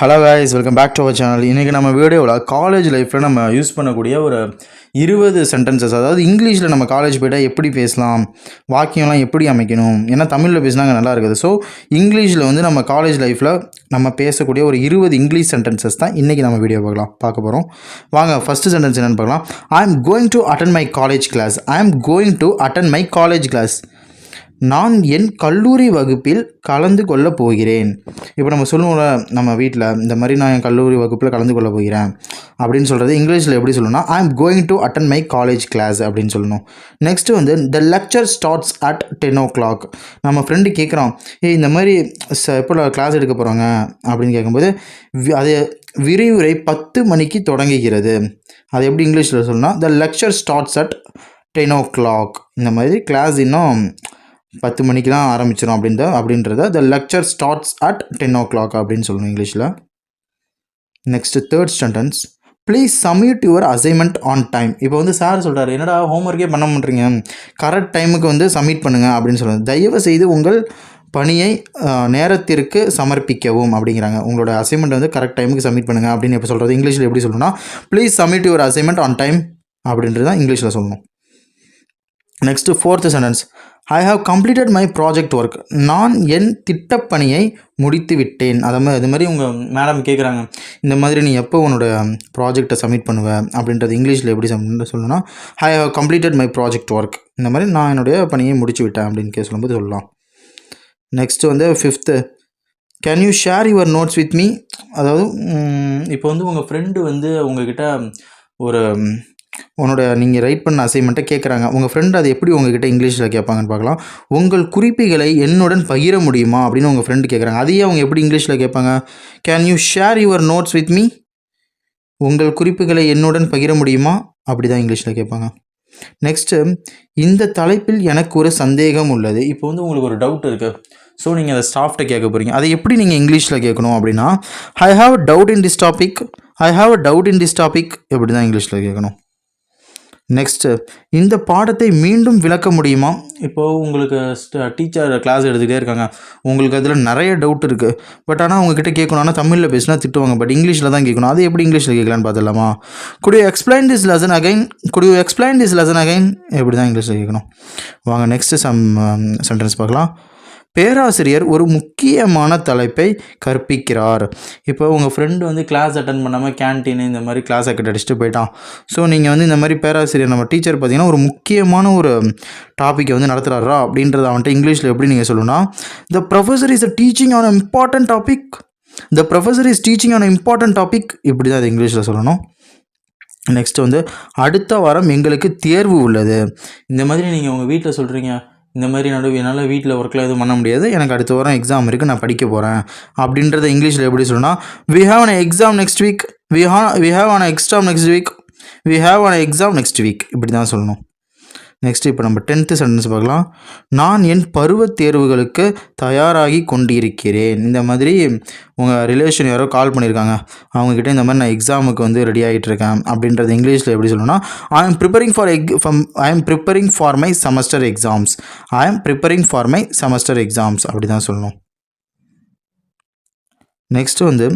Hello guys, welcome back to our channel. இன்றைக்கி நம்ம வீடியோவில் காலேஜ் லைஃப்பில் நம்ம யூஸ் பண்ணக்கூடிய ஒரு 20 சென்டென்சஸ், அதாவது இங்கிலீஷில் நம்ம காலேஜ் போய்ட்டால் எப்படி பேசலாம், வாக்கியம்லாம் எப்படி அமைக்கணும், ஏன்னா தமிழில் பேசினாங்க நல்லா இருக்குது. ஸோ இங்கிலீஷில் வந்து நம்ம காலேஜ் லைஃப்பில் நம்ம பேசக்கூடிய ஒரு 20 இங்கிலீஷ் சென்டென்சஸ் தான் இன்றைக்கி நம்ம வீடியோ பார்க்க போகிறோம். வாங்க ஃபஸ்ட்டு சென்டென்ஸ் என்னென்னு பார்க்கலாம். I am going to attend my college class. I am going to attend my college class. நான் என் கல்லூரி வகுப்பில் கலந்து கொள்ள போகிறேன். இப்போ நம்ம சொல்லுவோம்ல நம்ம வீட்டில், இந்த மாதிரி நான் என் கல்லூரி வகுப்பில் கலந்து கொள்ள போகிறேன் அப்படின்னு சொல்கிறது இங்கிலீஷில் எப்படி சொல்லணும்னா, I am going to attend my college class அப்படின்னு சொல்லணும். நெக்ஸ்ட்டு வந்து த லெக்சர் ஸ்டார்ட்ஸ் அட் 10 o'clock. நம்ம ஃப்ரெண்டு கேட்குறோம், இந்த மாதிரி எப்போ கிளாஸ் எடுக்க போகிறாங்க அப்படின்னு கேட்கும்போது, அது விரிவுரை 10 மணிக்கு தொடங்குகிறது. அது எப்படி இங்கிலீஷில் சொல்லணும்னா, த லெக்சர் ஸ்டார்ட்ஸ் அட் 10 o'clock. இந்த மாதிரி கிளாஸ் இன்னும் 10 மணிக்கு தான் ஆரம்பிச்சிடும் அப்படின்றத த லெக்சர் ஸ்டார்ட்ஸ் அட் 10 o'clock அப்படின்னு சொல்லணும் இங்கிலீஷில். Next third sentence, please submit your assignment on time. இப்போ வந்து சார் சொல்கிறார், என்னடா ஹோம்ஒர்க்கே பண்ண மாட்டேறீங்க, கரெக்ட் டைமுக்கு வந்து சப்மிட் பண்ணுங்கள் அப்படின்னு சொல்லுவாங்க. தயவு செய்து உங்கள் பணியை நேரத்திற்கு சமர்ப்பிக்கவும் அப்படிங்கிறாங்க. உங்களோட அசைன்மெண்ட் வந்து கரெக்ட் டைமுக்கு சப்மிட் பண்ணுங்கள் அப்படின்னு எப்போ சொல்கிறது இங்கிலீஷில் எப்படி சொல்லணும்னா, please submit your assignment on time அப்படின்றது தான் இங்கிலீஷில் சொல்லணும். Next fourth sentence, I have completed my project work. நான் என் திட்டப்பணியை முடித்து விட்டேன். அது மாதிரி உங்கள் மேடம் கேட்குறாங்க, இந்த மாதிரி நீ எப்போ உன்னோட ப்ராஜெக்டை சப்மிட் பண்ணுவேன் அப்படின்றது இங்கிலீஷில் எப்படி சொல்லணும்னா, I have completed my project work. இந்த மாதிரி நான் என்னுடைய பணியை முடிச்சு விட்டேன் அப்படின்னு சொல்லும்போது சொல்லலாம். நெக்ஸ்ட்டு வந்து fifth, can you share your notes with me. அதாவது இப்போ வந்து உங்கள் ஃப்ரெண்டு வந்து உங்ககிட்ட உன்னோட நீங்கள் ரைட் பண்ண அசைன்மெண்ட்டை கேட்குறாங்க. உங்கள் ஃப்ரெண்டு அதை எப்படி உங்ககிட்ட இங்கிலீஷில் கேட்பாங்கன்னு பார்க்கலாம். உங்கள் குறிப்புகளை என்னுடன் பகிர முடியுமா அப்படின்னு உங்கள் ஃப்ரெண்டு கேட்குறாங்க. அதையே அவங்க எப்படி இங்கிலீஷில் கேட்பாங்க, can you share your notes with me. உங்கள் குறிப்புகளை என்னுடன் பகிர முடியுமா அப்படி தான் இங்கிலீஷில் கேட்பாங்க. நெக்ஸ்ட்டு, இந்த தலைப்பில் எனக்கு ஒரு சந்தேகம் உள்ளது. இப்போ வந்து உங்களுக்கு ஒரு டவுட் இருக்குது, ஸோ நீங்கள் அதை ஸ்டாஃப்ட்டை கேட்க போகிறீங்க. அதை எப்படி நீங்கள் இங்கிலீஷில் கேட்கணும் அப்படின்னா, I have a doubt in this topic. I have a doubt in this topic எப்படி தான் இங்கிலீஷில் கேட்கணும். நெக்ஸ்ட்டு, இந்த பாடத்தை மீண்டும் விளக்க முடியுமா. இப்போது உங்களுக்கு டீச்சர் கிளாஸ் எடுத்துகிட்டே இருக்காங்க, உங்களுக்கு அதில் நிறைய டவுட் இருக்குது, பட் ஆனால் உங்ககிட்ட கேட்கணும், ஆனால் தமிழில் பேசினா திட்டுவாங்க, பட் இங்கிலீஷில் தான் கேட்கணும். அது எப்படி இங்கிலீஷில் கேட்கலான்னு பார்த்துடலாமா. Good you explain this lesson again. Good you explain this lesson again எப்படி தான் இங்கிலீஷில் கேட்கணும். வாங்க நெக்ஸ்ட்டு சென்டென்ஸ் பார்க்கலாம். பேராசிரியர் ஒரு முக்கியமான தலைப்பை கற்பிக்கிறார். இப்போ உங்கள் ஃப்ரெண்டு வந்து கிளாஸ் அட்டன் பண்ணாமல் கேன்டீன் இந்த மாதிரி கிளாஸை அடிச்சுட்டு போயிட்டான். ஸோ நீங்கள் வந்து இந்த மாதிரி பேராசிரியர் நம்ம டீச்சர் பார்த்தீங்கன்னா ஒரு முக்கியமான ஒரு டாப்பிக்கை வந்து நடத்துகிறாரா அப்படின்றத அவன்ட்டு இங்கிலீஷில் எப்படி நீங்கள் சொல்லணும்னா, the professor is teaching on important topic. The professor is teaching on important topic இப்படி தான் அது இங்கிலீஷில் சொல்லணும். நெக்ஸ்ட் வந்து, அடுத்த வாரம் எங்களுக்கு தேர்வு உள்ளது. இந்த மாதிரி நீங்கள் உங்கள் வீட்டில் சொல்கிறீங்க, இந்த மாதிரி என்னால் வீட்டில் ஒர்க்கில் எதுவும் பண்ண முடியாது, எனக்கு அடுத்த வாரம் எக்ஸாம் இருக்குது, நான் படிக்க போகிறேன் அப்படின்றத இங்கிலீஷில் எப்படி சொல்லணும்னா, we have an exam next week. We have an exam next week. We have an exam next week இப்படி தான் சொல்லணும். நெக்ஸ்ட், இப்போ நம்ம 10th சென்டென்ஸ் பார்க்கலாம். நான் என் பருவத் தேர்வுகளுக்கு தயாராகி கொண்டிருக்கிறேன். இந்த மாதிரி உங்கள் ரிலேஷன் யாரோ கால் பண்ணியிருக்காங்க, அவங்கக்கிட்ட இந்த மாதிரி நான் எக்ஸாமுக்கு வந்து ரெடி ஆகிட்டு இருக்கேன் அப்படின்றது இங்கிலீஷில் எப்படி சொல்லணும்னா, I M preparing for my semester exams. I am preparing for my semester exams அப்படி தான் சொல்லணும். நெக்ஸ்ட்டு வந்து,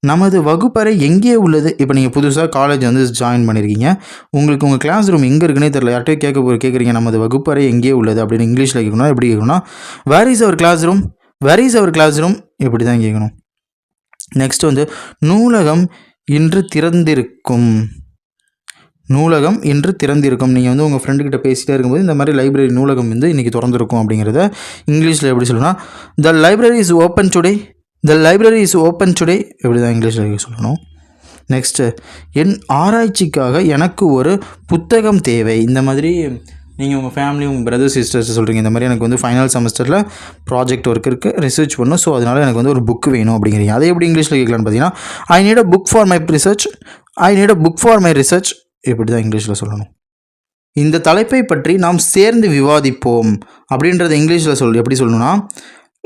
நமது வகுப்பறை எங்கே உள்ளது. இப்போ நீங்கள் புதுசாக காலேஜ் வந்து ஜாயின் பண்ணியிருக்கீங்க, உங்களுக்கு உங்கள் கிளாஸ் ரூம் எங்கே இருக்குன்னே தெரியல, யார்கிட்டயும் கேட்குறீங்க நமது வகுப்பறை எங்கே உள்ளது அப்படின்னு இங்கிலீஷில் கேட்கணும். எப்படி கேட்கணும்னா, where is our class room. Where is our class room இப்படி தான் கேட்கணும். நெக்ஸ்ட் வந்து, நூலகம் இன்று திறந்திருக்கும். நூலகம் இன்று திறந்திருக்கும். நீங்கள் வந்து உங்கள் ஃப்ரெண்டுக்கிட்ட பேசிகிட்டே இருக்கும்போது இந்த மாதிரி லைப்ரரி நூலகம் வந்து இன்றைக்கி திறந்திருக்கும் அப்படிங்கிறத இங்கிலீஷில் எப்படி சொல்லணும்னா, த library is open today. The library is open today இப்படி தான் இங்கிலீஷில் சொல்லணும். நெக்ஸ்ட்டு, என் ஆராய்ச்சிக்காக எனக்கு ஒரு புத்தகம் தேவை. இந்த மாதிரி நீங்கள் உங்கள் ஃபேமிலி, உங்கள் பிரதர் சிஸ்டர்ஸ் சொல்கிறீங்க, இந்த மாதிரி எனக்கு வந்து ஃபைனல் செமஸ்டரில் ப்ராஜெக்ட் ஒர்க் இருக்குது, ரிசர்ச் பண்ணணும், ஸோ அதனால் எனக்கு வந்து ஒரு புக் வேணும் அப்படிங்கிறீங்க. அதை எப்படி இங்கிலீஷில் கேட்கலான்னு பார்த்தீங்கன்னா, I need a book for my research. I need a book for my research இப்படி தான் இங்கிலீஷில் சொல்லணும். இந்த தலைப்பை பற்றி நாம் சேர்ந்து விவாதிப்போம் அப்படின்றத இங்கிலீஷில் எப்படி சொல்லணும்னா,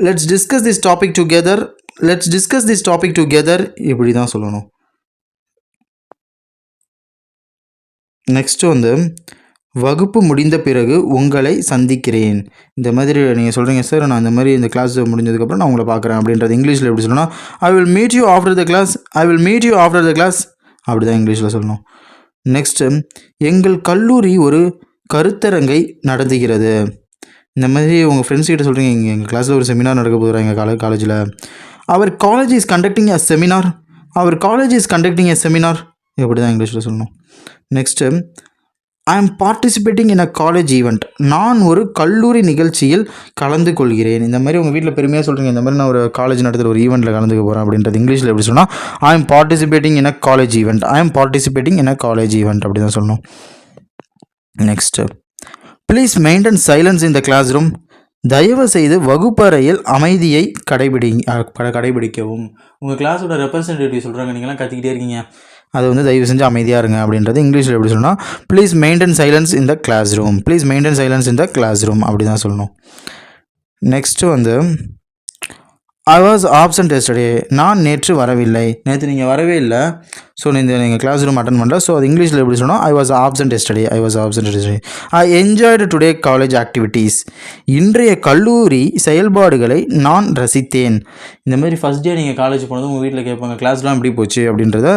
let's discuss this topic together. Let's discuss this topic together இப்படி தான் சொல்லணும். நெக்ஸ்ட்டு வந்து, வகுப்பு முடிந்த பிறகு உங்களை சந்திக்கிறேன். இந்த மாதிரி நீங்கள் சொல்கிறீங்க சார், நான் இந்த மாதிரி இந்த கிளாஸ் முடிஞ்சதுக்கப்புறம் நான் உங்களை பார்க்குறேன் அப்படின்றது இங்கிலீஷில் எப்படி சொல்லணும்னா, I will meet you after the class, I will meet you after the class, அப்படி தான் இங்கிலீஷில் சொல்லணும். நெக்ஸ்ட்டு, எங்கள் கல்லூரி ஒரு கருத்தரங்கை நடத்துகிறது. இந்த மாதிரி உங்கள் ஃப்ரெண்ட்ஸ் கிட்ட சொல்கிறீங்க, எங்கள் கிளாஸில் ஒரு செமினார் நடக்க போகிறா எங்கள் காலேஜில். அவர் college is conducting a seminar, அவர் college is conducting a seminar, இப்படி தான் இங்கிலீஷில் சொல்லணும். Next, I am participating in a college event, நான் ஒரு கல்லூரி நிகழ்ச்சியில் கலந்து கொள்கிறேன். இந்த மாதிரி உங்கள் வீட்டில் பெருமையாக சொல்கிறீங்க, இந்த மாதிரி நான் ஒரு காலேஜ் நடத்துகிற ஒரு ஈவெண்ட்டில் கலந்துக்க போகிறேன் அப்படின்றது இங்கிலீஷில் எப்படி சொன்னால், I am participating in a college event, I am participating in a college event, அப்படி தான் சொல்லணும். Next, please maintain silence in the class room, தயவு செய்து வகுப்பறையில் அமைதியை கடைபிடிக்கவும். உங்கள் கிளாஸோட ரெப்ரசன்டேட்டிவ் சொல்கிறாங்க, நீங்களாம் கத்திக்கிட்டே இருக்கீங்க, அது வந்து தயவு செஞ்சு அமைதியாக இருங்க அப்படின்றது இங்கிலீஷில் எப்படி சொல்லணும், please maintain silence in the class room, please maintain silence in the class room, அப்படி தான் சொல்லணும். நெக்ஸ்ட்டு வந்து, ஐ வாஸ் ஆப்சன்ட் எஸ்டர்டே, நான் நேற்று வரவில்லை. நேற்று நீங்கள் வரவே இல்லை, ஸோ நீங்கள் கிளாஸ் ரூம் அட்டன் பண்ணல, ஸோ அது இங்கிலீஷில் எப்படி சொன்னால், I was absent yesterday, I was absent yesterday. I enjoyed today college activities, இன்றைய கல்லூரி செயல்பாடுகளை நான் ரசித்தேன். இந்த மாதிரி ஃபஸ்ட் டே நீங்கள் காலேஜ் போனதும் உங்கள் வீட்டில் கேட்பாங்க, கிளாஸ்லாம் எப்படி போச்சு அப்படின்றத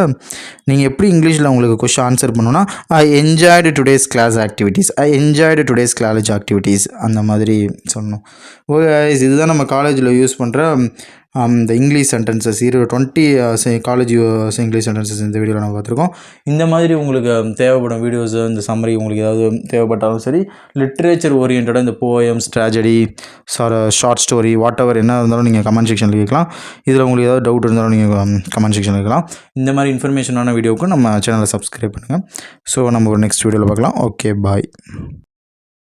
நீங்கள் எப்படி இங்கிலீஷில் உங்களுக்கு கொஸ்டின் ஆன்சர் பண்ணணும்னா, I enjoyed today's class activities, I enjoyed today's college activities, அந்த மாதிரி சொல்லணும். ஓகே, இதுதான் நம்ம காலேஜில் யூஸ் பண்ணுற இந்த English sentences 20 college English sentences இந்த வீடியோவில் நம்ம பார்த்துருக்கோம். இந்த மாதிரி உங்களுக்கு தேவைப்படும் வீடியோஸு, இந்த சம்மரி உங்களுக்கு ஏதாவது தேவைப்பட்டாலும் சரி, லிட்ரேச்சர் ஓரியன்டாக இந்த poems, tragedy, short story, whatever என்ன இருந்தாலும் நீங்கள் கமெண்ட் செக்ஷனில் கேட்கலாம். இதில் உங்களுக்கு ஏதாவது டவுட் இருந்தாலும் நீங்கள் கமெண்ட் செக்ஷனில் கேட்கலாம். இந்த மாதிரி இன்ஃபர்மேஷனான வீடியோவுக்கு நம்ம சேனலை சப்ஸ்கிரைப் பண்ணுங்கள். ஸோ நம்ம ஒரு நெக்ஸ்ட் வீடியோவில் பார்க்கலாம். ஓகே, பாய்.